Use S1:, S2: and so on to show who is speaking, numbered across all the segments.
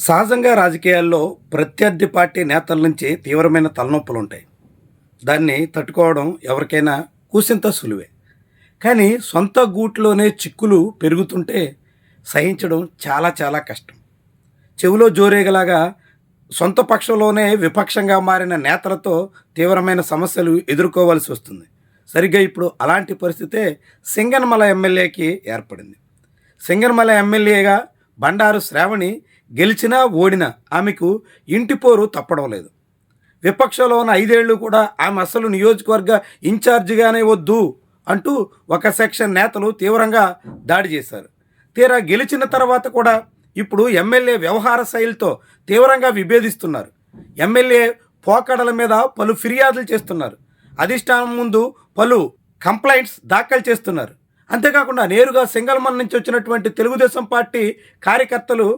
S1: సహజంగా రాజకీయాల్లో ప్రత్యర్థి పార్టీ నేతల నుంచి తీవ్రమైన తలనొప్పులు ఉంటాయి. దాన్ని తట్టుకోవడం ఎవరికైనా కూసింత సులువే. కానీ సొంత గూట్లోనే చిక్కులు పెరుగుతుంటే సహించడం చాలా చాలా కష్టం. చెవిలో జోరేగలాగా సొంత పక్షంలోనే విపక్షంగా మారిన నేతలతో తీవ్రమైన సమస్యలు ఎదుర్కోవాల్సి వస్తుంది. సరిగ్గా ఇప్పుడు అలాంటి పరిస్థితే సింగనమల ఎమ్మెల్యేకి ఏర్పడింది. సింగనమల ఎమ్మెల్యేగా బండారు శ్రావణి గెలిచినా ఓడినా ఆమెకు ఇంటిపోరు తప్పడం లేదు. విపక్షంలో ఉన్న 5 ఏళ్ళు కూడా ఆమె అసలు నియోజకవర్గ ఇన్ఛార్జిగానే వద్దు అంటూ ఒక సెక్షన్ నేతలు తీవ్రంగా దాడి చేశారు. తీరా గెలిచిన తర్వాత కూడా ఇప్పుడు ఎమ్మెల్యే వ్యవహార శైలితో తీవ్రంగా విభేదిస్తున్నారు. ఎమ్మెల్యే పోకడల మీద పలు ఫిర్యాదులు చేస్తున్నారు. అధిష్టానం ముందు పలు కంప్లైంట్స్ దాఖలు చేస్తున్నారు. అంతేకాకుండా నేరుగా సింగల్మన్ నుంచి వచ్చినటువంటి తెలుగుదేశం పార్టీ కార్యకర్తలు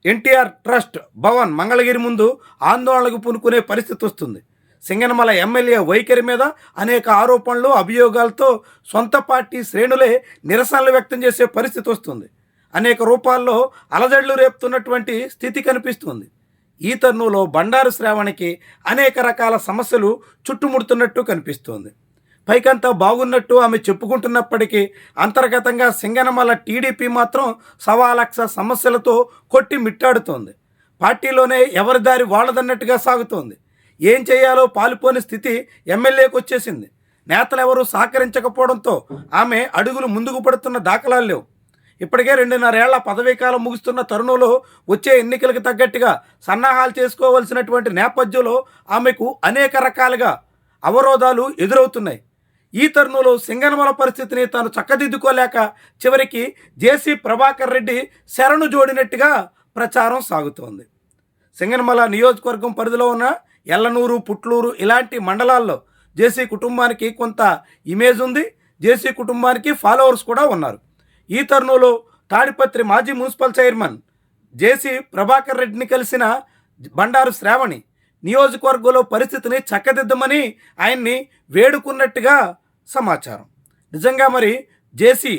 S1: ఎన్టీఆర్ ట్రస్ట్ భవన్ మంగళగిరి ముందు ఆందోళనకు పూనుకునే పరిస్థితి వస్తుంది. సింగనమల ఎమ్మెల్యే వైఖరి మీద అనేక ఆరోపణలు అభియోగాలతో సొంత పార్టీ శ్రేణులే నిరసనలు వ్యక్తం చేసే పరిస్థితి వస్తుంది. అనేక రూపాల్లో అలజడులు రేపుతున్నటువంటి స్థితి కనిపిస్తుంది. ఈ తరుణంలో బండారు శ్రావణికి అనేక రకాల సమస్యలు చుట్టుముడుతున్నట్టు కనిపిస్తోంది. పైకంతా బాగున్నట్టు ఆమె చెప్పుకుంటున్నప్పటికీ అంతర్గతంగా సింగనమల టీడీపీ మాత్రం 1,00,000 సమస్యలతో కొట్టి మిట్టాడుతోంది. పార్టీలోనే ఎవరి దారి వాళ్ళదన్నట్టుగా సాగుతోంది. ఏం చేయాలో పాలుపోని స్థితి ఎమ్మెల్యేకి వచ్చేసింది. నేతలెవరూ సహకరించకపోవడంతో ఆమె అడుగులు ముందుకు పడుతున్న దాఖలాలు లేవు. ఇప్పటికే 2.5 ఏళ్ల పదవీకాలం ముగుస్తున్న తరుణంలో వచ్చే ఎన్నికలకు తగ్గట్టుగా సన్నాహాలు చేసుకోవాల్సినటువంటి నేపథ్యంలో ఆమెకు అనేక రకాలుగా అవరోధాలు ఎదురవుతున్నాయి. ఈ తరుణంలో సింగనమల పరిస్థితిని తాను చక్కదిద్దుకోలేక చివరికి జేసీ ప్రభాకర్ రెడ్డి శరణు జోడినట్టుగా ప్రచారం సాగుతోంది. సింగనమల నియోజకవర్గం పరిధిలో ఉన్న ఎల్లనూరు, పుట్లూరు ఇలాంటి మండలాల్లో జేసీ కుటుంబానికి కొంత ఇమేజ్ ఉంది. జేసీ కుటుంబానికి ఫాలోవర్స్ కూడా ఉన్నారు. ఈ తరుణంలో తాడిపత్రి మాజీ మున్సిపల్ చైర్మన్ జేసీ ప్రభాకర్ రెడ్డిని కలిసిన బండారు శ్రావణి నియోజకవర్గంలో పరిస్థితిని చక్కదిద్దమని ఆయన్ని వేడుకున్నట్టుగా సమాచారం. నిజంగా మరి జేసీ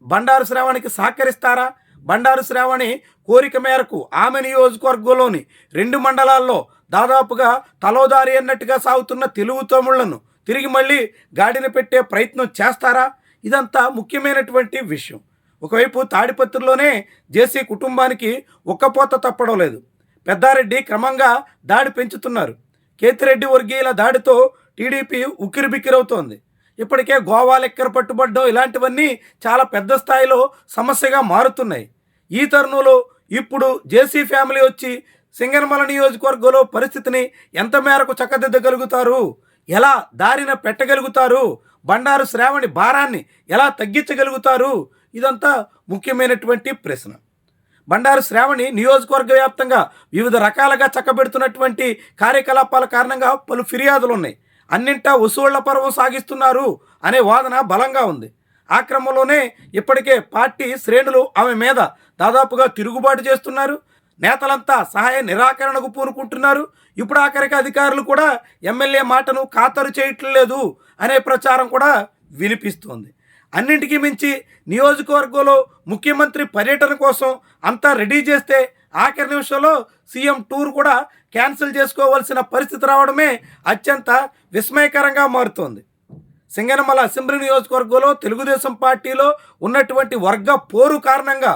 S1: బండారు శ్రావణికి సహకరిస్తారా? బండారు శ్రావణి కోరిక మేరకు ఆమె నియోజకవర్గంలోని 2 మండలాల్లో దాదాపుగా తలోదారి అన్నట్టుగా సాగుతున్న తెలుగు తమ్ముళ్లను తిరిగి మళ్ళీ గాడిన పెట్టే ప్రయత్నం చేస్తారా? ఇదంతా ముఖ్యమైనటువంటి విషయం. ఒకవైపు తాడిపత్రిలోనే జేసీ కుటుంబానికి ఒక్కపోత తప్పడం లేదు. పెద్దారెడ్డి క్రమంగా దాడి పెంచుతున్నారు. కేతిరెడ్డి వర్గీయుల దాడితో టీడీపీ ఉక్కిరిబిక్కిరవుతోంది. ఇప్పటికే గోవా లెక్కర పట్టుబడ్డం ఇలాంటివన్నీ చాలా పెద్ద స్థాయిలో సమస్యగా మారుతున్నాయి. ఈ తరుణంలో ఇప్పుడు జేసీ ఫ్యామిలీ వచ్చి సింగనమల నియోజకవర్గంలో పరిస్థితిని ఎంత మేరకు చక్కదిద్దగలుగుతారు, ఎలా దారిన పెట్టగలుగుతారు, బండారు శ్రావణి భారాన్ని ఎలా తగ్గించగలుగుతారు, ఇదంతా ముఖ్యమైనటువంటి ప్రశ్న. బండారు శ్రావణి నియోజకవర్గ వ్యాప్తంగా వివిధ రకాలుగా చక్కబెడుతున్నటువంటి కార్యకలాపాల కారణంగా పలు ఫిర్యాదులు ఉన్నాయి. అన్నింటా వసూళ్ల పర్వం సాగిస్తున్నారు అనే వాదన బలంగా ఉంది. ఆ క్రమంలోనే ఇప్పటికే పార్టీ శ్రేణులు ఆమె మీద దాదాపుగా తిరుగుబాటు చేస్తున్నారు. నేతలంతా సహాయ నిరాకరణకు పూనుకుంటున్నారు. ఇప్పుడు ఆఖరికి అధికారులు కూడా ఎమ్మెల్యే మాటను ఖాతరు చేయట్లేదు అనే ప్రచారం కూడా వినిపిస్తోంది. అన్నింటికీ మించి నియోజకవర్గంలో ముఖ్యమంత్రి పర్యటన కోసం అంతా రెడీ చేస్తే ఆఖరి నిమిషంలో సీఎం టూర్ కూడా క్యాన్సిల్ చేసుకోవాల్సిన పరిస్థితి రావడమే అత్యంత విస్మయకరంగా మారుతోంది. సింగనమల అసెంబ్లీ నియోజకవర్గంలో తెలుగుదేశం పార్టీలో ఉన్నటువంటి వర్గ పోరు కారణంగా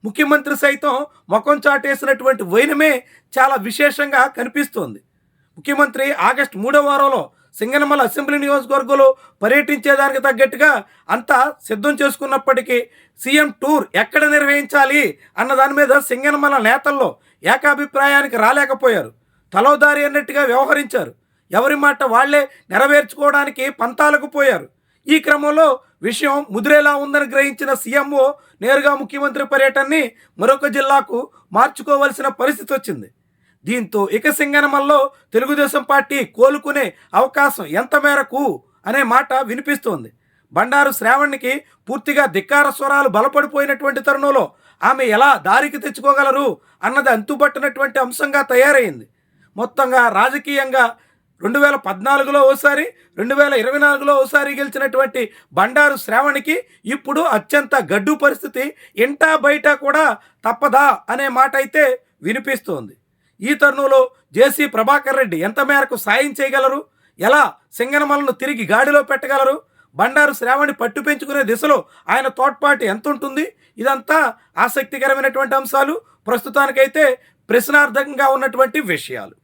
S1: ముఖ్యమంత్రి సైతం ముఖం చాటేసినటువంటి వైనమే చాలా విశేషంగా కనిపిస్తోంది. ముఖ్యమంత్రి ఆగస్టు 3వ వారంలో సింగనమల అసెంబ్లీ నియోజకవర్గంలో పర్యటించేదానికి తగ్గట్టుగా అంతా సిద్ధం చేసుకున్నప్పటికీ సీఎం టూర్ ఎక్కడ నిర్వహించాలి అన్న దాని మీద సింగనమల నేతల్లో ఏకాభిప్రాయానికి రాలేకపోయారు. తలోదారి అన్నట్టుగా వ్యవహరించారు. ఎవరి మాట వాళ్లే నెరవేర్చుకోవడానికి పంతాలకు పోయారు. ఈ క్రమంలో విషయం ముదిరేలా ఉందని గ్రహించిన సీఎంఓ నేరుగా ముఖ్యమంత్రి పర్యటనని మరొక జిల్లాకు మార్చుకోవాల్సిన పరిస్థితి వచ్చింది. దీంతో ఇక సింగనమల్లో తెలుగుదేశం పార్టీ కోలుకునే అవకాశం ఎంత మేరకు అనే మాట వినిపిస్తోంది. బండారు శ్రావణికి పూర్తిగా ధిక్కార స్వరాలు బలపడిపోయినటువంటి తరుణంలో ఆమె ఎలా దారికి తెచ్చుకోగలరు అన్నది అంతుబట్టినటువంటి అంశంగా తయారైంది. మొత్తంగా రాజకీయంగా 2014లో ఓసారి, 2024లో ఓసారి గెలిచినటువంటి బండారు శ్రావణికి ఇప్పుడు అత్యంత గడ్డు పరిస్థితి ఇంటా బయట కూడా తప్పదా అనే మాట అయితే వినిపిస్తోంది. ఈ తరుణంలో జేసీ ప్రభాకర్ రెడ్డి ఎంత మేరకు సాయం చేయగలరు, ఎలా సింగనమలను తిరిగి గాడిలో పెట్టగలరు, బండారు శ్రావణి పట్టు పెంచుకునే దిశలో ఆయన తోడ్పాటు ఎంత ఉంటుంది, ఇదంతా ఆసక్తికరమైనటువంటి అంశాలు. ప్రస్తుతానికైతే ప్రశ్నార్థకంగా ఉన్నటువంటి విషయాలు.